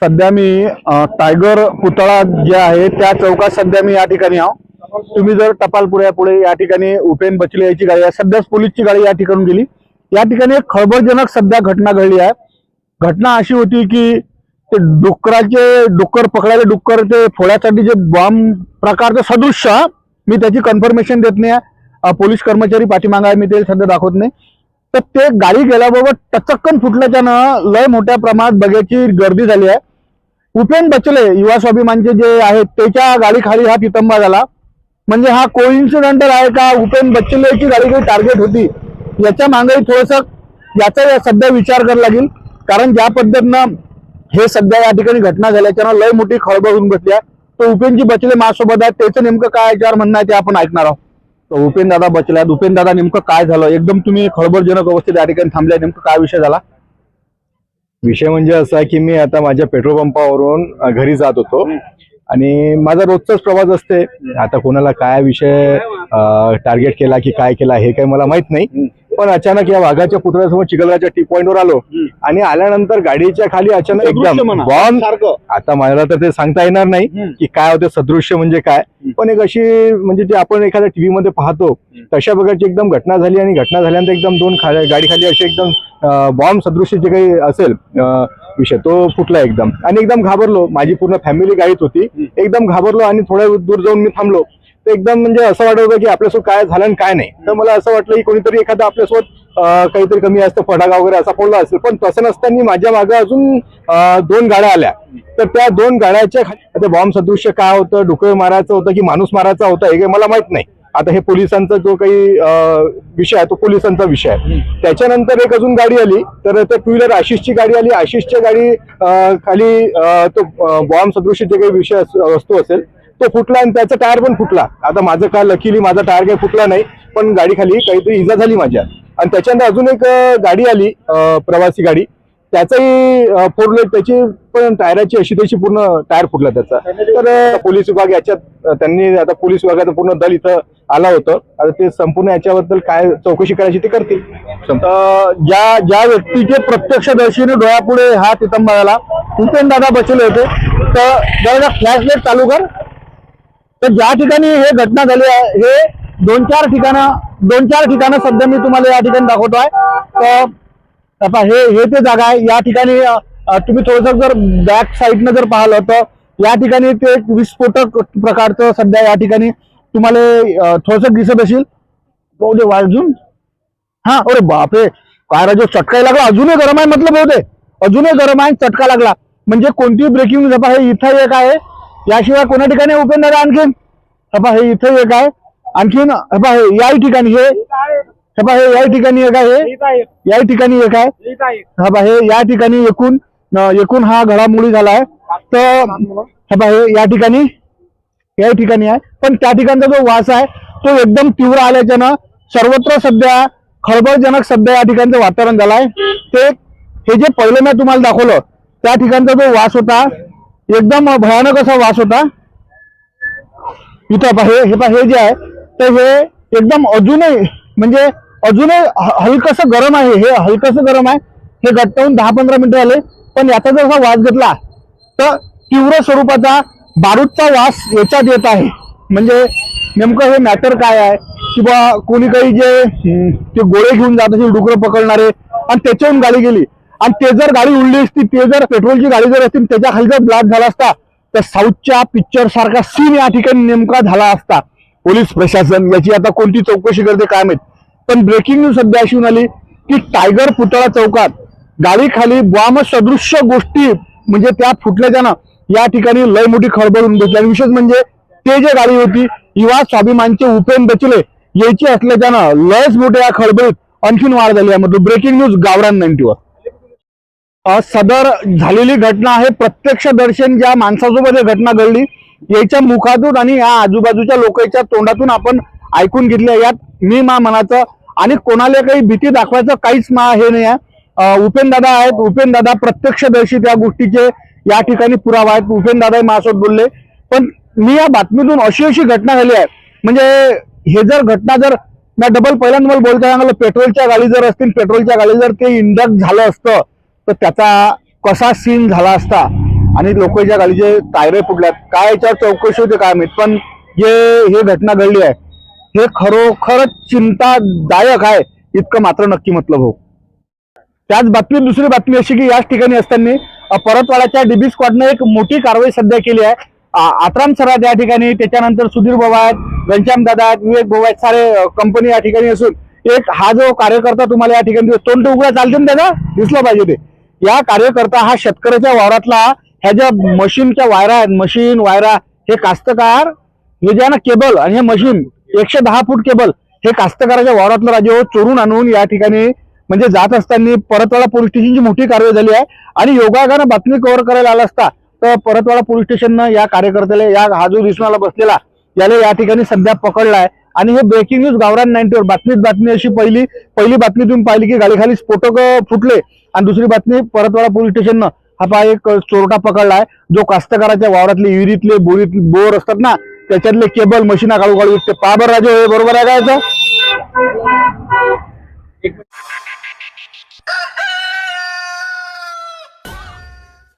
सध्या मी टायगर पुतळा जे आहे त्या चौकात सध्या मी या ठिकाणी आहो। तुम्ही जर टपालपुऱ्या पुढे या ठिकाणी उपेन बचले याची गाडी आहे, सध्याच पोलीसची गाडी या ठिकाणी गेली। या ठिकाणी एक खळबळजनक सध्या घटना घडली आहे। घटना अशी होती की ते डुक्कर पकडायचे डुक्कर ते फोड्यासाठी जे बॉम्ब प्रकारचं सदृश्य, मी त्याची कन्फर्मेशन देत नाही, पोलीस कर्मचारी पाठीमागे आहे, मी ते सध्या दाखवत नाही। तर ते गाडी गेल्याबरोबर टचक्कन फुटल्याच्यानं लय मोठ्या प्रमाणात बघ्याची गर्दी झाली आहे। उपेन बचले युवा स्वाभिमानचे जे आहेत त्याच्या गाडी खाली हा तितंबा झाला। म्हणजे हा कोइन्सिडेंटल आहे का उपेन बचलेची गाडी काही टार्गेट होती, याच्या मागे थोडंसं याचा सध्या विचार करावा लागेल। कारण ज्या पद्धतीनं हे सध्या या ठिकाणी घटना झाल्याच्यानं लय मोठी खळबळ होऊन बसली आहे। तो उपेनजी बचले माझ्यासोबत आहे, त्याचं नेमकं काय याच्यावर म्हणणं आहे ते आपण ऐकणार आहोत। तो उपेन दादा बचले आहेत। उपेन दादा, नेमकं काय झालं? एकदम तुम्ही खळबळजनक अवस्थेत या ठिकाणी थांबले, नेमकं काय विषय झाला? विषय म्हणजे असा की मी आता माझ्या पेट्रोल पंपावरून घरी जात होतो आणि माझा रोजचाच प्रवास असते। आता कोणाला काय विषय टार्गेट केला की काय केला हे काही मला माहित नाही, पण अचानक या वाघाच्या पुतळ्यासमोर चिखलदऱ्याच्या टी पॉइंटवर आलो आणि आल्यानंतर गाडीच्या खाली अचानक एकदम बॉम्ब, आता मला तर ते सांगता येणार नाही की काय होते सदृश्य म्हणजे काय, पण एक अशी म्हणजे जे आपण एखाद्या टीव्ही मध्ये पाहतो तशा प्रकारची एकदम घटना झाली। आणि घटना झाल्यानंतर एकदम गाडी खाली असे एकदम बॉम्ब सदृश्य जे काही असेल विषय तो फुटला एकदम, आणि एकदम घाबरलो। माझी पूर्ण फॅमिली गाडीत होती, एकदम घाबरलो आणि थोड्या दूर जाऊन मी थांबलो। तर एकदम म्हणजे असं वाटत होतं की आपल्यासोबत काय झालं आणि काय नाही। तर मला असं वाटलं की कोणीतरी एखादा आपल्यासोबत काहीतरी कमी असतं, फटाका वगैरे असा पडला असेल, पण तसं नसताना माझ्या मागे अजून 2 गाड्या आल्या। तर त्या 2 गाड्याच्या खाली बॉम्ब सदृश्य काय होतं, डुकरं मारायचं होतं की माणूस मारायचा होता हे काही मला माहित नाही। आता हे पोलिसांचा जो काही विषय आहे तो पोलिसांचा विषय आहे। त्याच्यानंतर एक अजून गाडी आली, तर ते 2 व्हीलर आशिषची गाडी आली। आशिषच्या गाडी खाली तो बॉम्ब सदृश्य जे काही विषय वस्तू असेल तो फुटला आणि त्याचा टायर पण फुटला। आता माझं काय लकीली माझा टायर काही फुटला नाही, पण गाडी खाली काहीतरी इजा झाली माझ्या। आणि त्याच्यानंतर अजून एक गाडी आली प्रवासी गाडी, त्याचाही फोडलं, त्याची पण टायराची अशी त्याची पूर्ण टायर फुटला त्याचा। तर पोलीस विभाग याच्यात त्यांनी आता पोलीस विभागाचं पूर्ण दल इथं आला होतं। आता ते संपूर्ण याच्याबद्दल काय चौकशी करायची ते करतील। ज्या व्यक्तीचे प्रत्यक्षदर्शीने डोळ्यापुढे हा तितंबा झाला उपेन दादा बचले होते, तर जरा फ्लॅशलाईट चालू कर। तर ज्या ठिकाणी हे घटना झाली आहे हे 2-4 ठिकाणं सध्या मी तुम्हाला या ठिकाणी दाखवतोय। तर हे ते जागा आहे। या ठिकाणी तुम्ही थोडंसं जर बॅक साईडनं जर पाहिलं तर या ठिकाणी ते एक विस्फोटक प्रकारचं सध्या या ठिकाणी तुम्हाला थोडंसं दिसत असेल। बहुते वाजून अरे बापरे, काय राजो चटका लागला, अजूनही गरम आहे, मतलब बहुते अजूनही गरम आहे, चटका लागला। म्हणजे कोणती ब्रेकिंग न्यूज हे इथं एक आहे, याशिवाय कोणा ठिकाणी उपेन दादा आणखीन हे इथं एक आहे, आणखीन हे या ठिकाणी हे या ठिकाणी एक आहे, या ठिकाणी एक आहे, हे या ठिकाणी एकूण हा घडामोडी झाला आहे। तर हे या ठिकाणी आहे, पण त्या ठिकाणचा जो वास आहे तो एकदम तीव्र आल्याच्यानं सर्वत्र सध्या खळबळजनक सध्या या ठिकाणचं वातावरण झालं आहे। ते हे जे पहिलं मी तुम्हाला दाखवलं त्या ठिकाणचा जो वास होता एकदम भयानक असा वास होता। इथं हे जे आहे तर हे एकदम अजूनही हलकसं गरम आहे, हे हलकसं गरम आहे। हे घट्ट होऊन 10-15 मिनिटं झाले, पण याचा जर असा वास घेतला तर तीव्र स्वरूपाचा बारूदचा वास याच्यात येत आहे। म्हणजे नेमकं हे मॅटर काय आहे किंवा कोणी काही जे गोळे घेऊन जात असेल डुकरं पकडणारे आणि त्याच्याहून गाडी गेली आणि ते जर गाडी उडली असती, ते जर पेट्रोलची गाडी जर असती त्याच्या खाली जर ब्लास्ट झाला असता तर साऊथच्या पिक्चर सारखा सीन या ठिकाणी नेमका झाला असता। पोलीस प्रशासन याची आता कोणती चौकशी करते काय माहित, पण ब्रेकिंग न्यूज सध्या अशी आली की टायगर पुतळा चौकात गाडी खाली बॉम्ब सदृश्य गोष्टी म्हणजे त्या फुटल्याच्यानं या ठिकाणी लय मोठी खळबळ होऊन बसली। आणि विशेष म्हणजे ते जे गाडी होती युवा स्वाभिमानचे उपेन बचले याची असल्याच्यानं लयच मोठ्या या खळबळीत आणखीन वाढ झाली आहे। म्हणजे ब्रेकिंग न्यूज गावरान 90 वर सदर झालेली घटना आहे प्रत्यक्षदर्शन ज्या माणसासोबत ही घटना घडली याच्या मुखातून आणि या आजूबाजूच्या लोकांच्या तोंडातून आपण ऐकून घेतले। यात मी मनाचं आणि कोणाला काही भीती दाखवायचं काहीच हे नाही आहे। उपेन दादा आहेत, उपेन दादा प्रत्यक्षदर्शी त्या गोष्टीचे या ठिकाणी पुरावा आहेत। उपेन दादा माझ्यासोबत बोलले, पण मी या बातमीतून अशी घटना झाली आहे म्हणजे हे जर घटना जर मी डबल पहिल्यांदा मला बोलता सांगितलं पेट्रोलच्या गाडी जर असतील, पेट्रोलच्या गाडी जर ते इंडक्ट झालं असतं तर त्याचा कसा सीन झाला असता आणि लोकांच्या गाडीचे टायर फुटल्यात. काय याच्यावर चौकशी होते काय माहित, पण हे घटना घडली आहे हे खरोखरच चिंतादायक आहे इतकं मात्र नक्की मतलब हो. त्याच बातमीत दुसरी बातमी अशी की याच ठिकाणी असताना परतवाड्याच्या डीबी स्क्वॉडने एक मोठी कारवाई सध्या केली आहे. आत्राम सर आहेत या ठिकाणी, त्याच्यानंतर सुधीर भाऊ आहेत, घनश्याम दादा आहेत, विवेक भाऊ आहेत, सारे कंपनी या ठिकाणी असून एक हा जो कार्यकर्ता तुम्हाला या ठिकाणी तोंड उघडा चालते ना त्याचा दिसलं पाहिजे ते. या कार्यकर्ता हा शेतकऱ्याच्या वावरातला ह्या ज्या मशीनच्या वायरा आहेत, मशीन वायरा, हे कास्तकार हे जे आहे ना केबल आणि हे मशीन 110 फूट केबल हे कास्तकाराच्या वावरातलं राजे चोरून आणून या ठिकाणी म्हणजे जात असताना परतवाडा पोलीस स्टेशनची मोठी कारवाई झाली आहे. आणि योगायोगानं बातमी कव्हर करायला आला असता तर परतवाडा पोलीस स्टेशननं या कार्यकर्त्याला हा जो दिसून आला बसलेला याला या ठिकाणी सध्या पकडलाय. आणि हे ब्रेकिंग न्यूज गावरान 90वर बातमी अशी पहिली बातमी तुम्ही पाहिली की गाडीखाली स्फोटक फुटले. आणि दुसरी बातमी परतवाडा पोलीस स्टेशननं हा पहा एक चोरटा पकडलाय जो कास्तकाराच्या वावरातले विहिरीतले बोर असतात ना त्याच्यातले केबल मशीना काढू विकते. पहा बरं राजे, बरोबर आहे का याचं?